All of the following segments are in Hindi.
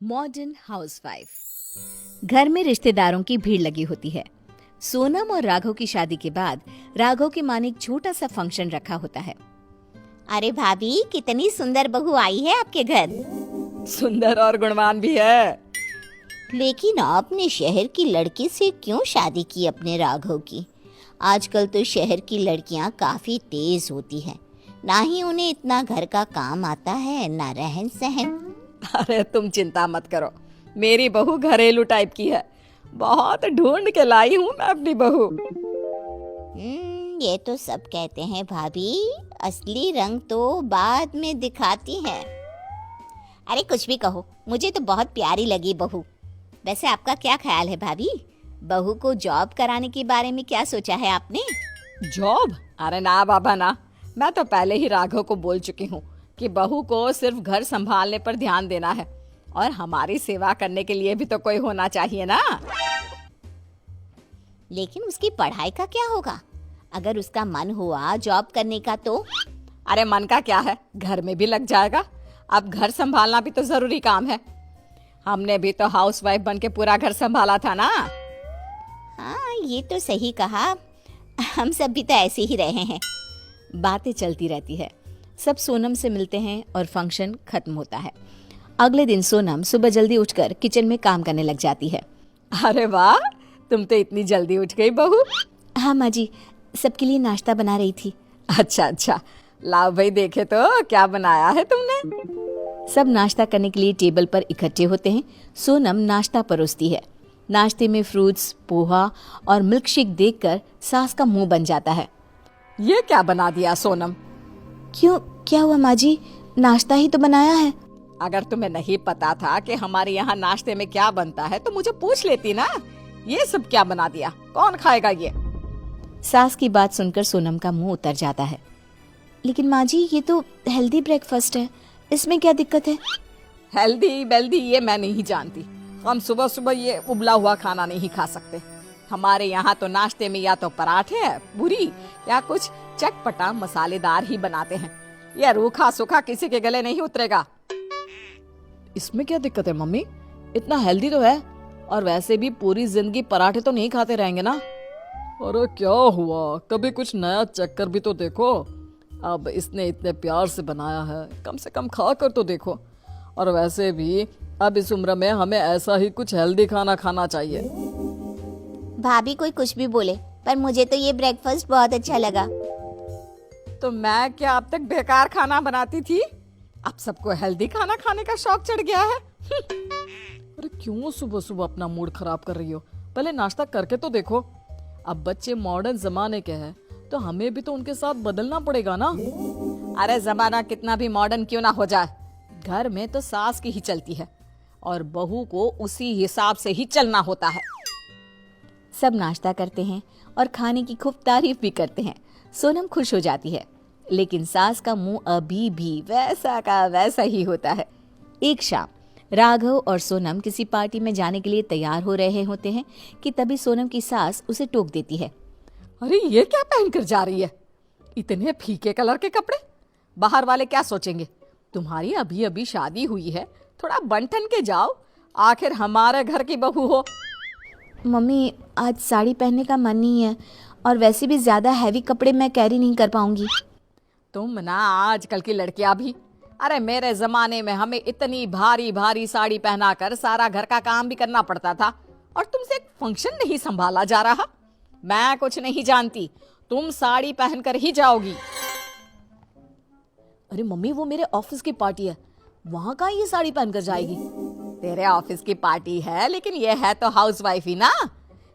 Modern housewife. घर में रिश्तेदारों की भीड़ लगी होती है। सोनम और राघव की शादी के बाद राघव की माँ ने एक छोटा सा फंक्शन रखा होता है। अरे भाभी, कितनी सुंदर बहू आई है आपके घर। सुंदर और गुणवान भी है। लेकिन आपने शहर की लड़की से क्यों शादी की अपने राघव की? आजकल तो शहर की लड़कियां काफी तेज होती हैं। ना ही उन्हें इतना घर का काम आता है, ना रहन सहन। अरे तुम चिंता मत करो, मेरी बहू घरेलू टाइप की है। बहुत ढूंढ के लाई हूँ मैं अपनी बहू। ये तो सब कहते हैं भाभी, असली रंग तो बाद में दिखाती हैं। अरे कुछ भी कहो, मुझे तो बहुत प्यारी लगी बहू। वैसे आपका क्या ख्याल है भाभी? बहू को जॉब कराने के बारे में क्या सोचा है आपने? जॉब? अरे ना बाबा ना, मैं तो पहले ही राघव को बोल चुकी हूँ कि बहू को सिर्फ घर संभालने पर ध्यान देना है और हमारी सेवा करने के लिए भी तो कोई होना चाहिए ना। लेकिन उसकी पढ़ाई का क्या होगा? अगर उसका मन हुआ जॉब करने का तो? अरे मन का क्या है, घर में भी लग जाएगा। अब घर संभालना भी तो जरूरी काम है। हमने भी तो हाउसवाइफ बन के पूरा घर संभाला था ना। हाँ, ये तो सही कहा। हम सब भी तो ऐसे ही रहे हैं। बातें चलती रहती है। सब सोनम से मिलते हैं और फंक्शन खत्म होता है। अगले दिन सोनम सुबह जल्दी उठकर किचन में काम करने लग जाती है। अरे वाह, तुम तो इतनी जल्दी उठ गई बहू। हाँ माँ जी, सबके लिए नाश्ता बना रही थी। अच्छा अच्छा, लाओ भाई देखे तो क्या बनाया है तुमने। सब नाश्ता करने के लिए टेबल पर इकट्ठे होते हैं। सोनम नाश्ता परोसती है। नाश्ते में फ्रूट्स, पोहा और मिल्कशेक देखकर सास का मुंह बन जाता है। ये क्या बना दिया सोनम? क्यों, क्या हुआ माँ जी? नाश्ता ही तो बनाया है। अगर तुम्हें नहीं पता था कि हमारे यहाँ नाश्ते में क्या बनता है तो मुझे पूछ लेती ना। ये सब क्या बना दिया, कौन खाएगा ये? सास की बात सुनकर सोनम का मुंह उतर जाता है। लेकिन माँ जी, ये तो हेल्दी ब्रेकफास्ट है, इसमें क्या दिक्कत है? हेल्दी बेल्दी ये मैं नहीं जानती। हम सुबह सुबह ये उबला हुआ खाना नहीं खा सकते। हमारे यहाँ तो नाश्ते में या तो पराठे, पूरी या कुछ चटपटा मसालेदार ही बनाते हैं। यह रूखा सूखा किसी के गले नहीं उतरेगा। इसमें क्या दिक्कत है मम्मी? इतना हेल्दी तो है, और वैसे भी पूरी जिंदगी पराठे तो नहीं खाते रहेंगे ना। अरे क्या हुआ, कभी कुछ नया चक्कर भी तो देखो। अब इसने इतने प्यार से बनाया है, कम से कम खा कर तो देखो। और वैसे भी अब इस उम्र में हमें ऐसा ही कुछ हेल्दी खाना खाना चाहिए। भाभी कोई कुछ भी बोले, पर मुझे तो ये ब्रेकफास्ट बहुत अच्छा लगा। तो मैं क्या अब तक बेकार खाना बनाती थी? अब सबको हेल्दी खाना खाने का शौक चढ़ गया है। अरे क्यों सुबह सुबह अपना मूड खराब कर रही हो? पहले नाश्ता करके तो देखो। अब बच्चे मॉडर्न जमाने के हैं तो हमें भी तो उनके साथ बदलना पड़ेगा ना। अरे जमाना कितना भी मॉडर्न क्यों ना हो जाए, घर में तो सास की ही चलती है और बहू को उसी हिसाब से ही चलना होता है। सब नाश्ता करते हैं और खाने की खूब तारीफ भी करते हैं। सोनम खुश हो जाती है, लेकिन सास का मुंह अभी भी वैसा का वैसा ही होता है। एक शाम राघव और सोनम किसी पार्टी में जाने के लिए तैयार हो रहे होते हैं कि तभी सोनम की सास उसे टोक देती है। अरे ये क्या पहन कर जा रही है? इतने फीके कलर के कपड़े, बाहर वाले क्या सोचेंगे? तुम्हारी अभी अभी शादी हुई है, थोड़ा बन-ठन के जाओ, आखिर हमारे घर की बहू हो। मम्मी, आज साड़ी पहनने का मन नहीं है, और वैसे भी ज्यादा हैवी कपड़े मैं कैरी नहीं कर पाऊंगी। तुम ना आजकल की लड़कियां भी। अरे मेरे जमाने में हमें इतनी भारी भारी साड़ी पहनाकर सारा घर का काम भी करना पड़ता था, और तुमसे एक फंक्शन नहीं संभाला जा रहा। मैं कुछ नहीं जानती, तुम साड़ी पहनकर ही जाओगी। अरे मम्मी, वो मेरे ऑफिस की पार्टी है, वहां कहाँ ये साड़ी पहनकर जाएगी? तेरे ऑफिस की पार्टी है, लेकिन ये है तो हाउसवाइफ ही ना।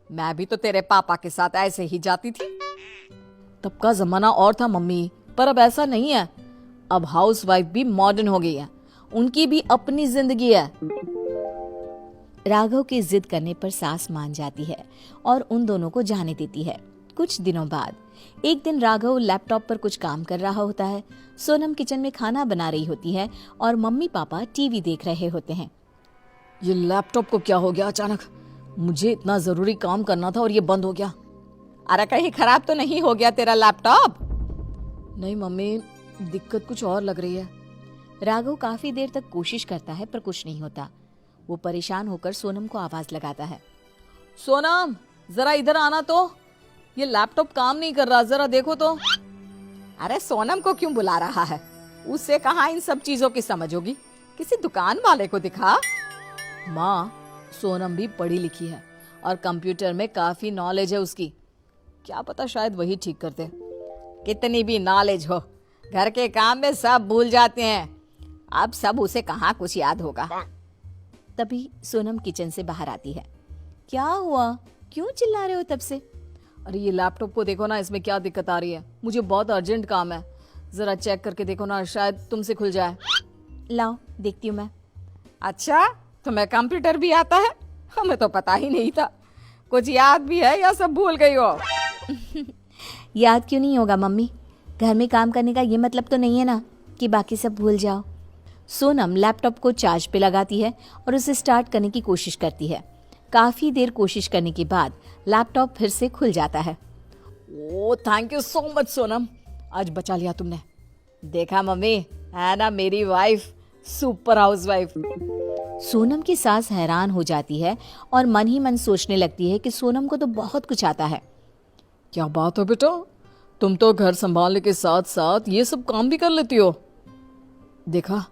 मैं भी तो तेरे पापा के साथ ऐसे ही जाती थी। तब का जमाना और था मम्मी, पर अब ऐसा नहीं है। अब हाउसवाइफ भी मॉडर्न हो गई है, उनकी भी अपनी जिंदगी है। राघव की जिद करने पर सास मान जाती है और उन दोनों को जाने देती है। कुछ दिनों बाद एक दिन राघव लैपटॉप पर कुछ काम कर रहा होता है। सोनम किचन में खाना बना रही होती है और मम्मी पापा टीवी देख रहे होते हैं। ये लैपटॉप को क्या हो गया अचानक? मुझे इतना जरूरी काम करना था और ये बंद हो गया। अरे कहीं खराब तो नहीं हो गया तेरा लैपटॉप? नहीं मम्मी, दिक्कत कुछ और लग रही है। राघव काफी देर तक कोशिश करता है पर कुछ नहीं होता। वो परेशान होकर सोनम को आवाज लगाता है। सोनम, जरा इधर आना तो, ये लैपटॉप काम नहीं कर रहा, जरा देखो तो। अरे सोनम को क्यों बुला रहा है? उससे कहाँ इन सब चीजों की समझ होगी, किसी दुकान वाले को दिखा। माँ, सोनम भी पढ़ी लिखी है और कंप्यूटर में काफी नॉलेज है उसकी, क्या पता शायद वही ठीक करते। कितनी भी नॉलेज हो, घर के काम में सब भूल जाते हैं। अब सब उसे कहाँ कुछ याद होगा। तभी सोनम किचन से बाहर आती है। क्या हुआ, क्यों चिल्ला रहे हो तब से? अरे ये लैपटॉप को देखो ना, इसमें क्या दिक्कत आ रही है, मुझे बहुत अर्जेंट काम है, जरा चेक करके देखो ना, शायद तुमसे खुल जाए। लाओ देखती हूँ मैं। अच्छा, तुम्हें कंप्यूटर भी आता है? हमें तो पता ही नहीं था। कुछ याद भी है या सब भूल गई हो? याद क्यों नहीं होगा मम्मी, घर में काम करने का ये मतलब तो नहीं है ना कि बाकी सब भूल जाओ। सोनम लैपटॉप को चार्ज पे लगाती है और उसे स्टार्ट करने की कोशिश करती है। काफी देर कोशिश करने के बाद लैपटॉप फिर से खुल जाता है। Oh thank you so much Sonam, आज बचा लिया तुमने। देखा मम्मी, है ना मेरी वाइफ सुपर हाउसवाइफ। सोनम की सास हैरान हो जाती है और मन ही मन सोचने लगती है कि सोनम को तो बहुत कुछ आता है। क्या बात है बेटा, तुम तो घर संभालने के साथ साथ ये सब काम भी कर लेती हो। देखा,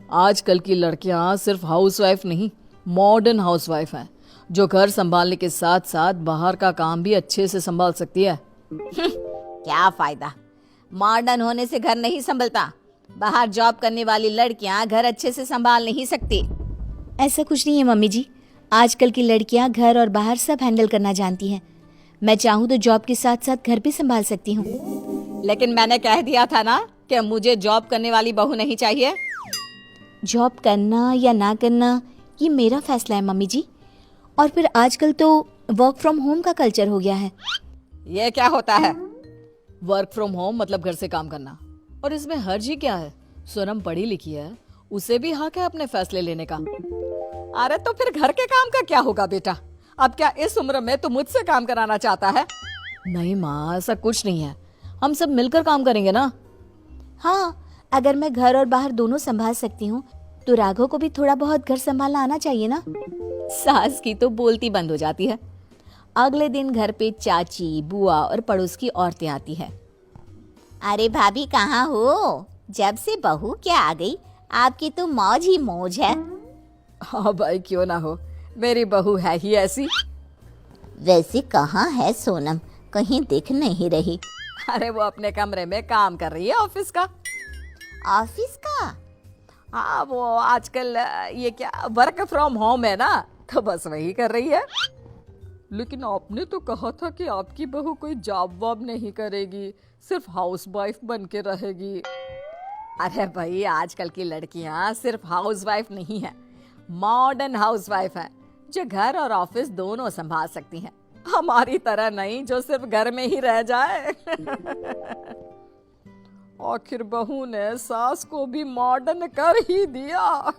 आजकल की लड़कियां सिर्फ हाउसवाइफ नहीं, मॉडर्न हाउसवाइफ हैं, जो घर संभालने के साथ साथ बाहर का काम भी अच्छे से संभाल सकती है। क्या फायदा, मॉडर्न होने से घर नहीं संभलता। बाहर जॉब करने वाली लड़कियां घर अच्छे से संभाल नहीं सकती। ऐसा कुछ नहीं है मम्मी जी, आजकल की लड़कियां घर और बाहर सब हैंडल करना जानती हैं। मैं चाहूँ तो जॉब के साथ साथ घर भी संभाल सकती हूँ। लेकिन मैंने कह दिया था ना कि मुझे जॉब करने वाली बहू नहीं चाहिए। जॉब करना या ना करना ये मेरा फैसला है मम्मी जी। और फिर आजकल तो वर्क फ्रॉम होम का कल्चर हो गया है। ये क्या होता है? वर्क फ्रॉम होम मतलब घर से काम करना, और इसमें हर्ज ही क्या है? सोनम पढ़ी लिखी है, उसे भी हक है अपने फैसले लेने का। अरे तो फिर घर के काम का क्या होगा बेटा? अब क्या इस उम्र में तू मुझसे काम कराना चाहता है? नहीं माँ, ऐसा कुछ नहीं है, हम सब मिलकर काम करेंगे ना। हाँ, अगर मैं घर और बाहर दोनों संभाल सकती हूँ तो राघव को भी थोड़ा बहुत घर संभालना आना चाहिए ना। सास की तो बोलती बंद हो जाती है। अगले दिन घर पे चाची, बुआ और पड़ोस की औरतें आती हैं। अरे भाभी कहाँ हो? जब से बहू क्या आ गई, आपकी तो मौज ही मौज है। हाँ भाई, क्यों ना हो, मेरी बहू है ही ऐसी। वैसे कहाँ है सोनम, कहीं दिख नहीं रही। अरे वो अपने कमरे में काम कर रही है ऑफिस का। ऑफिस का? हाँ, वो आजकल ये क्या वर्क फ्रॉम होम है ना, तो बस वही कर रही है। लेकिन आपने तो कहा था कि आपकी बहू कोई जॉब वॉब नहीं करेगी, सिर्फ हाउसवाइफ बन के रहेगी। अरे भाई, आजकल की लड़कियां सिर्फ हाउसवाइफ नहीं है, मॉडर्न हाउसवाइफ है, जो घर और ऑफिस दोनों संभाल सकती हैं। हमारी तरह नहीं जो सिर्फ घर में ही रह जाए। आखिर बहू ने सास को भी मॉडर्न कर ही दिया।